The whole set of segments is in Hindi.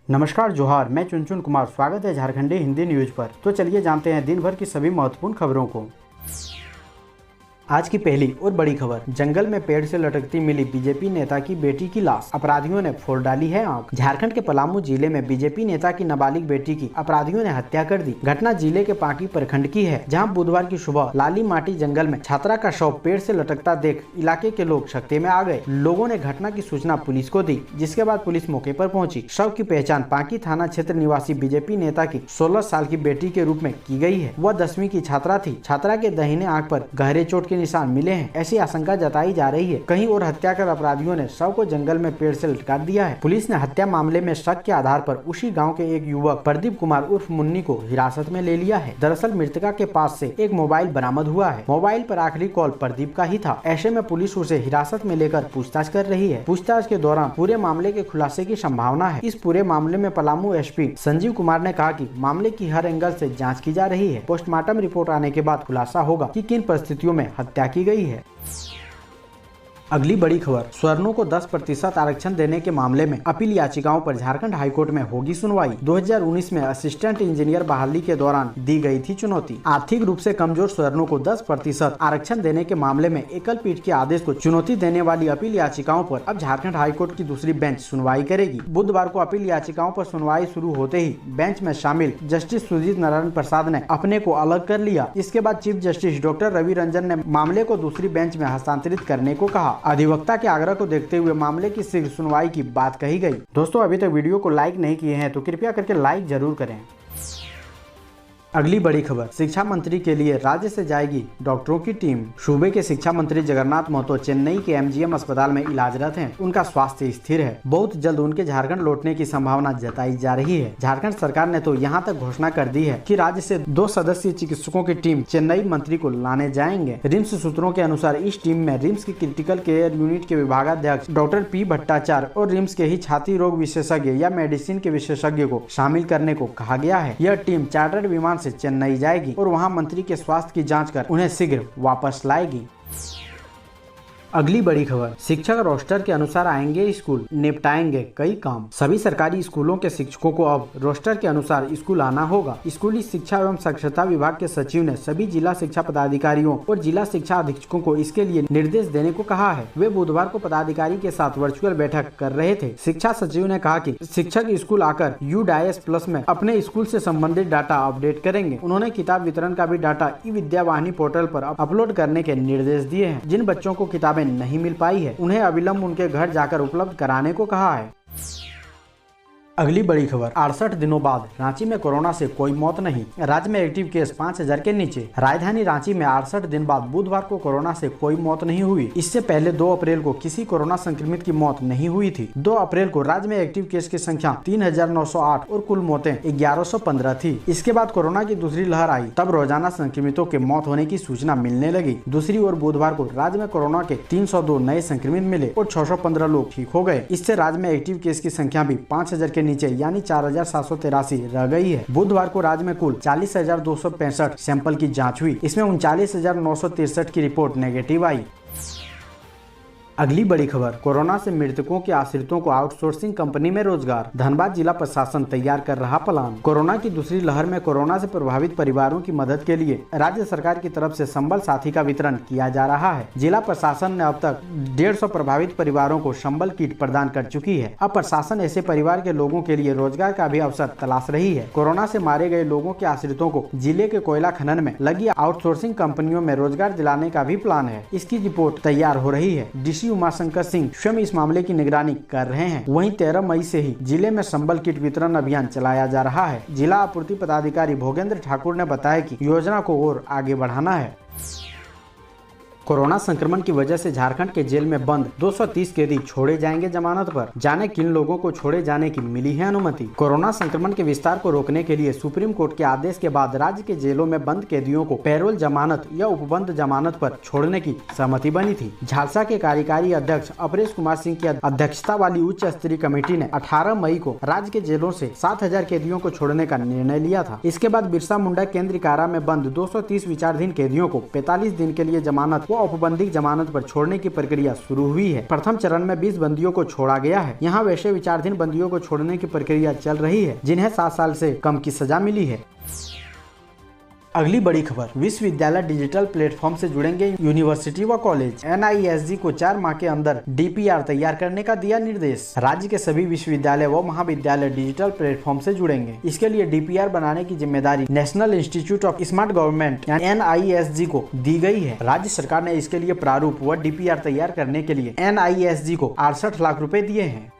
नमस्कार जोहार, मैं चुनचुन कुमार। स्वागत है झारखंडी हिंदी न्यूज पर। तो चलिए जानते हैं दिन भर की सभी महत्वपूर्ण खबरों को। आज की पहली और बड़ी खबर, जंगल में पेड़ से लटकती मिली बीजेपी नेता की बेटी की लाश, अपराधियों ने फोड़ डाली है आंख। झारखंड के पलामू जिले में बीजेपी नेता की नाबालिग बेटी की अपराधियों ने हत्या कर दी। घटना जिले के पांकी प्रखंड की है, जहां बुधवार की सुबह लाली माटी जंगल में छात्रा का शव पेड़ से लटकता देख इलाके के लोग सकते में आ गए। लोगों ने घटना की सूचना पुलिस को दी, जिसके बाद पुलिस मौके पर पहुंची। शव की पहचान पांकी थाना क्षेत्र निवासी बीजेपी नेता की 16 साल की बेटी के रूप में की गई है। वह 10वीं की छात्रा थी। छात्रा के दाहिने आंख पर गहरे चोट के निशान मिले हैं, ऐसी आशंका जताई जा रही है। कहीं और हत्या कर अपराधियों ने शव को जंगल में पेड़ से लटका दिया है। पुलिस ने हत्या मामले में शक के आधार पर उसी गांव के एक युवक प्रदीप कुमार उर्फ मुन्नी को हिरासत में ले लिया है। दरअसल मृतका के पास से एक मोबाइल बरामद हुआ है। मोबाइल पर आखिरी कॉल प्रदीप का ही था। ऐसे में पुलिस उसे हिरासत में लेकर पूछताछ कर रही है। पूछताछ के दौरान पूरे मामले के खुलासे की संभावना है। इस पूरे मामले में पलामू एसपी संजीव कुमार ने कहा कि मामले की हर एंगल से जांच की जा रही है। पोस्टमार्टम रिपोर्ट आने के बाद खुलासा होगा कि किन परिस्थितियों में हत्या की गई है। अगली बड़ी खबर, स्वर्णों को 10% आरक्षण देने के मामले में अपील याचिकाओं पर झारखंड हाईकोर्ट में होगी सुनवाई। 2019 में असिस्टेंट इंजीनियर बहाली के दौरान दी गई थी चुनौती। आर्थिक रूप से कमजोर स्वर्णों को 10% आरक्षण देने के मामले में एकल पीठ के आदेश को चुनौती देने वाली अपील याचिकाओं पर अब झारखंड हाईकोर्ट की दूसरी बेंच सुनवाई करेगी। बुधवार को अपील याचिकाओं पर सुनवाई शुरू होते ही बेंच में शामिल जस्टिस सुजीत नारायण प्रसाद ने अपने को अलग कर लिया। इसके बाद chief justice doctor Ravi Ranjan ने मामले को दूसरी बेंच में हस्तांतरित करने को कहा। अधिवक्ता के आग्रह को देखते हुए मामले की शीघ्र सुनवाई की बात कही गई। दोस्तों, अभी तक वीडियो को लाइक नहीं किए हैं तो कृपया करके लाइक जरूर करें। अगली बड़ी खबर, शिक्षा मंत्री के लिए राज्य से जाएगी डॉक्टरों की टीम। सूबे के शिक्षा मंत्री जगन्नाथ महतो चेन्नई के एमजीएम अस्पताल में इलाजरत हैं। उनका स्वास्थ्य स्थिर है। बहुत जल्द उनके झारखंड लौटने की संभावना जताई जा रही है। झारखंड सरकार ने तो यहां तक घोषणा कर दी है कि राज्य से 2 सदस्यीय चिकित्सकों की टीम चेन्नई मंत्री को लाने जाएंगे। रिम्स सूत्रों के अनुसार इस टीम में रिम्स की क्रिटिकल केयर यूनिट के विभागाध्यक्ष डॉक्टर पी भट्टाचार्य और रिम्स के ही छाती रोग विशेषज्ञ या मेडिसिन के विशेषज्ञ को शामिल करने को कहा गया है। यह टीम चार्टर्ड विमान से चेन्नई जाएगी और वहां मंत्री के स्वास्थ्य की जांच कर उन्हें शीघ्र वापस लाएगी। अगली बड़ी खबर, शिक्षक रोस्टर के अनुसार आएंगे स्कूल, निपटाएंगे कई काम। सभी सरकारी स्कूलों के शिक्षकों को अब रोस्टर के अनुसार स्कूल आना होगा। स्कूली शिक्षा एवं साक्षरता विभाग के सचिव ने सभी जिला शिक्षा पदाधिकारियों और जिला शिक्षा अधीक्षकों को इसके लिए निर्देश देने को कहा है। वे बुधवार को पदाधिकारी के साथ वर्चुअल बैठक कर रहे थे। शिक्षा सचिव ने कहा कि शिक्षक स्कूल आकर UDIS+ में अपने स्कूल से संबंधित डाटा अपडेट करेंगे। उन्होंने किताब वितरण का भी डाटा ई-विद्या वाहिनी पोर्टल पर अपलोड करने के निर्देश दिए हैं। जिन बच्चों को किताबें नहीं मिल पाई है, उन्हें अविलंब उनके घर जाकर उपलब्ध कराने को कहा है। अगली बड़ी खबर, 68 दिनों बाद रांची में कोरोना से कोई मौत नहीं। राज्य में एक्टिव केस 5000 के नीचे। राजधानी रांची में 68 दिन बाद बुधवार को कोरोना से कोई मौत नहीं हुई। इससे पहले 2 अप्रैल को किसी कोरोना संक्रमित की मौत नहीं हुई थी। 2 अप्रैल को राज्य में एक्टिव केस की संख्या 3908 और कुल मौतें 1115 थी। इसके बाद कोरोना की दूसरी लहर आई, तब रोजाना संक्रमितों के मौत होने की सूचना मिलने लगी। दूसरी ओर बुधवार को राज्य में कोरोना के 302 नए संक्रमित मिले और 615 लोग ठीक हो गए। इससे राज्य में एक्टिव केस की संख्या भी 5000 के नीचे यानी 4783 रह गई है। बुधवार को राज्य में कुल 40,265 सैंपल की जांच हुई। इसमें 39,963 की रिपोर्ट नेगेटिव आई। अगली बड़ी खबर, कोरोना से मृतकों के आश्रितों को आउटसोर्सिंग कंपनी में रोजगार। धनबाद जिला प्रशासन तैयार कर रहा प्लान। कोरोना की दूसरी लहर में कोरोना से प्रभावित परिवारों की मदद के लिए राज्य सरकार की तरफ से संबल साथी का वितरण किया जा रहा है। जिला प्रशासन ने अब तक 150 प्रभावित परिवारों को संबल किट प्रदान कर चुकी है। अब प्रशासन ऐसे परिवार के लोगों के लिए रोजगार का भी अवसर तलाश रही है। कोरोना से मारे गए लोगों के आश्रितों को जिले के कोयला खनन में लगी आउटसोर्सिंग कंपनियों में रोजगार दिलाने का भी प्लान है। इसकी रिपोर्ट तैयार हो रही है। उमाशंकर सिंह स्वयं इस मामले की निगरानी कर रहे हैं। वहीं 13 मई से ही जिले में संबल किट वितरण अभियान चलाया जा रहा है। जिला आपूर्ति पदाधिकारी भोगेंद्र ठाकुर ने बताया कि योजना को और आगे बढ़ाना है। कोरोना संक्रमण की वजह से झारखंड के जेल में बंद 230 कैदी छोड़े जाएंगे जमानत पर। जाने किन लोगों को छोड़े जाने की मिली है अनुमति। कोरोना संक्रमण के विस्तार को रोकने के लिए सुप्रीम कोर्ट के आदेश के बाद राज्य के जेलों में बंद कैदियों को पैरोल जमानत या उपबंध जमानत पर छोड़ने की सहमति बनी थी। झालसा के कार्यकारी अध्यक्ष अपरेश कुमार सिंह की अध्यक्षता वाली उच्च स्तरीय कमेटी ने 18 मई को राज्य के जेलों से 7000 कैदियों को छोड़ने का निर्णय लिया था। इसके बाद बिरसा मुंडा केंद्रीय कारा में बंद 230 विचाराधीन कैदियों को 45 दिन के लिए जमानत को औपबंधिक जमानत पर छोड़ने की प्रक्रिया शुरू हुई है। प्रथम चरण में 20 बंदियों को छोड़ा गया है। यहाँ वैसे विचाराधीन बंदियों को छोड़ने की प्रक्रिया चल रही है जिन्हें 7 साल से कम की सजा मिली है। अगली बड़ी खबर, विश्वविद्यालय डिजिटल प्लेटफॉर्म से जुड़ेंगे यूनिवर्सिटी व कॉलेज। NISG को 4 माह के अंदर DPR तैयार करने का दिया निर्देश। राज्य के सभी विश्वविद्यालय व महाविद्यालय डिजिटल प्लेटफॉर्म से जुड़ेंगे। इसके लिए DPR बनाने की जिम्मेदारी national institute of smart government NISG को दी गई है। राज्य सरकार ने इसके लिए प्रारूप व DPR तैयार करने के लिए NISG को 68 लाख रुपए दिए हैं।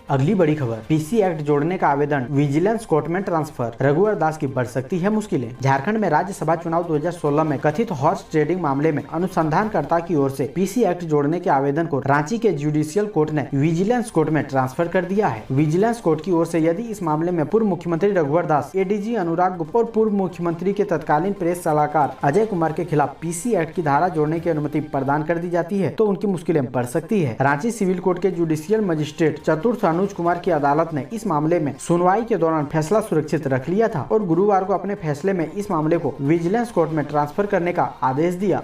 अगली बड़ी खबर, PC एक्ट जोड़ने का आवेदन विजिलेंस कोर्ट में ट्रांसफर। रघुवर दास की बढ़ सकती है मुश्किलें। झारखंड में राज्यसभा चुनाव 2016 में कथित हॉर्स ट्रेडिंग मामले में अनुसंधानकर्ता की ओर से PC एक्ट जोड़ने के आवेदन को रांची के जुडिशियल कोर्ट ने विजिलेंस कोर्ट में ट्रांसफर कर दिया है। विजिलेंस कोर्ट की ओर से यदि इस मामले में पूर्व मुख्यमंत्री रघुवर दास, ADG अनुराग गुप्ता और पूर्व मुख्यमंत्री के तत्कालीन प्रेस सलाहकार अजय कुमार के खिलाफ PC एक्ट की धारा जोड़ने की अनुमति प्रदान कर दी जाती है तो उनकी मुश्किलें बढ़ सकती है। रांची सिविल कोर्ट के जुडिशियल मजिस्ट्रेट चतुर्थ अनुज कुमार की अदालत ने इस मामले में सुनवाई के दौरान फैसला सुरक्षित रख लिया था और गुरुवार को अपने फैसले में इस मामले को विजिलेंस कोर्ट में ट्रांसफर करने का आदेश दिया।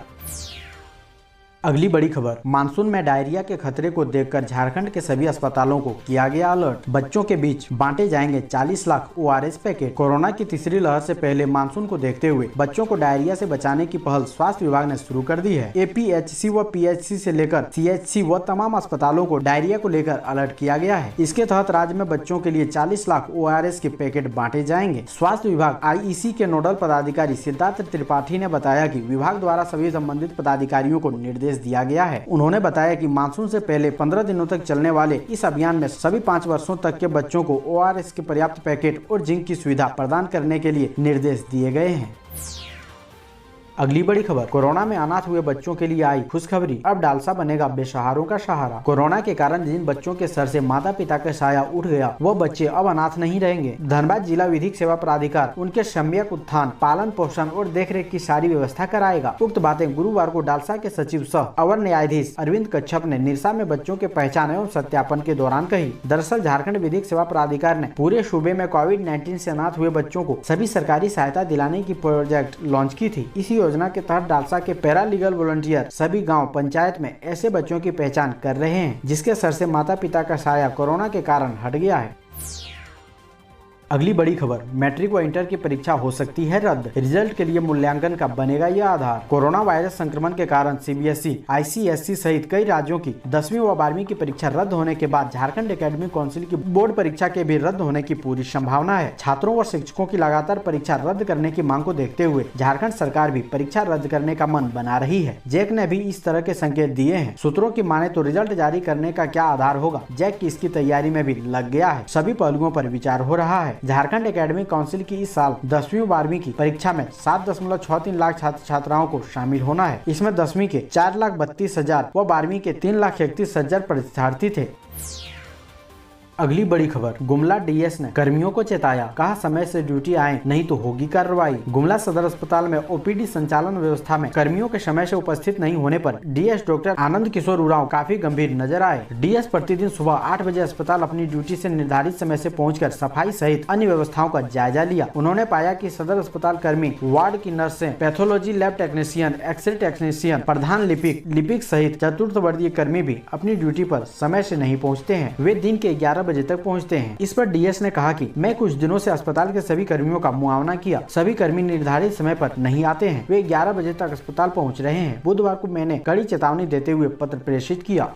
अगली बड़ी खबर, मानसून में डायरिया के खतरे को देखकर झारखंड के सभी अस्पतालों को किया गया अलर्ट। बच्चों के बीच बांटे जाएंगे 40 लाख ORS पैकेट। कोरोना की तीसरी लहर से पहले मानसून को देखते हुए बच्चों को डायरिया से बचाने की पहल स्वास्थ्य विभाग ने शुरू कर दी है। APHC व PHC से लेकर CHC व तमाम अस्पतालों को डायरिया को लेकर अलर्ट किया गया है। इसके तहत राज्य में बच्चों के लिए 40 लाख ORS के पैकेट बांटे जाएंगे। स्वास्थ्य विभाग IEC के नोडल पदाधिकारी सिद्धार्थ त्रिपाठी ने बताया कि विभाग द्वारा सभी संबंधित पदाधिकारियों को निर्देश दिया गया है। उन्होंने बताया कि मानसून से पहले 15 दिनों तक चलने वाले इस अभियान में सभी 5 वर्षों तक के बच्चों को ORS के पर्याप्त पैकेट और जिंक की सुविधा प्रदान करने के लिए निर्देश दिए गए हैं। अगली बड़ी खबर, कोरोना में अनाथ हुए बच्चों के लिए आई खुशखबरी। अब डालसा बनेगा बेसहारों का सहारा। कोरोना के कारण जिन बच्चों के सर से माता पिता का साया उठ गया वो बच्चे अब अनाथ नहीं रहेंगे। धनबाद जिला विधिक सेवा प्राधिकार उनके सम्यक उत्थान, पालन पोषण और देखरेख की सारी व्यवस्था कराएगा। उक्त बातें गुरुवार को डालसा के सचिव सह अवर न्यायाधीश अरविंद कच्छप ने निरसा में बच्चों के पहचान एवं सत्यापन के दौरान कही। दरअसल झारखंड विधिक सेवा प्राधिकार ने पूरे सूबे में कोविड-19 से अनाथ हुए बच्चों को सभी सरकारी सहायता दिलाने की प्रोजेक्ट लॉन्च की थी। इसी योजना के तहत डालसा के पैरा लीगल वॉलंटियर सभी गांव पंचायत में ऐसे बच्चों की पहचान कर रहे हैं जिसके सर से माता पिता का साया कोरोना के कारण हट गया है। अगली बड़ी खबर, मैट्रिक व इंटर की परीक्षा हो सकती है रद्द। रिजल्ट के लिए मूल्यांकन का बनेगा यह आधार। कोरोना वायरस संक्रमण के कारण CBSE, ICSE सहित कई राज्यों की 10वीं व 12वीं की परीक्षा रद्द होने के बाद झारखंड एकेडमिक काउंसिल की बोर्ड परीक्षा के भी रद्द होने की पूरी संभावना है। छात्रों व शिक्षकों की लगातार परीक्षा रद्द करने की मांग को देखते हुए झारखंड सरकार भी परीक्षा रद्द करने का मन बना रही है। जैक ने भी इस तरह के संकेत दिए हैं। सूत्रों की माने तो रिजल्ट जारी करने का क्या आधार होगा, जैक की इसकी तैयारी में भी लग गया है। सभी पहलुओं पर विचार हो रहा है। झारखंड एकेडमिक काउंसिल की इस साल 10वीं व 12वीं की परीक्षा में 7.63 लाख छात्र छात्राओं को शामिल होना है। इसमें 10वीं के 4,32,000 व 12वीं के 3,31,000 परीक्षार्थी थे। अगली बड़ी खबर, गुमला DS ने कर्मियों को चेताया, कहा समय से ड्यूटी आए नहीं तो होगी कार्रवाई। गुमला सदर अस्पताल में OPD संचालन व्यवस्था में कर्मियों के समय से उपस्थित नहीं होने पर DS डॉक्टर आनंद किशोर उरांव काफी गंभीर नजर आए। DS प्रतिदिन सुबह 8 बजे अस्पताल अपनी ड्यूटी से निर्धारित समय से पहुंचकर सफाई सहित अन्य व्यवस्थाओं का जायजा लिया। उन्होंने पाया कि सदर अस्पताल कर्मी, वार्ड की नर्सें, pathology lab technician, x ray technician, प्रधान लिपिक सहित चतुर्थ वर्गीय कर्मी भी अपनी ड्यूटी पर समय से नहीं पहुँचते हैं। वे दिन के 11 बजे तक पहुंचते हैं। इस पर DS ने कहा कि मैं कुछ दिनों से अस्पताल के सभी कर्मियों का मुआयना किया। सभी कर्मी निर्धारित समय पर नहीं आते हैं। वे 11 बजे तक अस्पताल पहुंच रहे हैं। बुधवार को मैंने कड़ी चेतावनी देते हुए पत्र प्रेषित किया।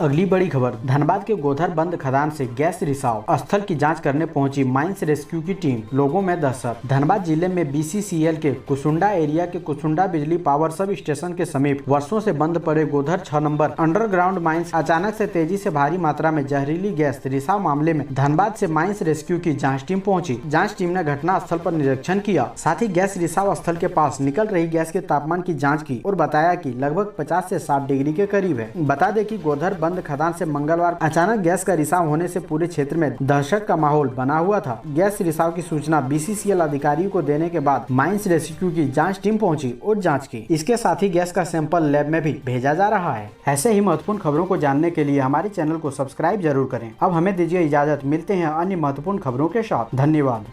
अगली बड़ी खबर, धनबाद के गोधर बंद खदान से गैस रिसाव, स्थल की जांच करने पहुंची माइंस रेस्क्यू की टीम, लोगों में दहशत। धनबाद जिले में BCCL के कुसुंडा एरिया के कुसुंडा बिजली पावर सब स्टेशन के समीप वर्षों से बंद पड़े गोधर 6 नंबर अंडरग्राउंड माइंस अचानक से तेजी से भारी मात्रा में जहरीली गैस रिसाव मामले में धनबाद से माइंस रेस्क्यू की जाँच टीम पहुँची। जाँच टीम ने घटना स्थल पर निरीक्षण किया, साथ ही गैस रिसाव स्थल के पास निकल रही गैस के तापमान की जाँच की और बताया की लगभग 50 से 60 डिग्री के करीब है। बता दें कि गोधर बंद खदान से मंगलवार अचानक गैस का रिसाव होने से पूरे क्षेत्र में दहशत का माहौल बना हुआ था। गैस रिसाव की सूचना BCCL अधिकारियों को देने के बाद माइंस रेस्क्यू की जांच टीम पहुंची और जांच की। इसके साथ ही गैस का सैंपल लैब में भी भेजा जा रहा है। ऐसे ही महत्वपूर्ण खबरों को जानने के लिए हमारे चैनल को सब्सक्राइब जरूर करें। अब हमें दीजिए इजाजत, मिलते हैं अन्य महत्वपूर्ण खबरों के साथ। धन्यवाद।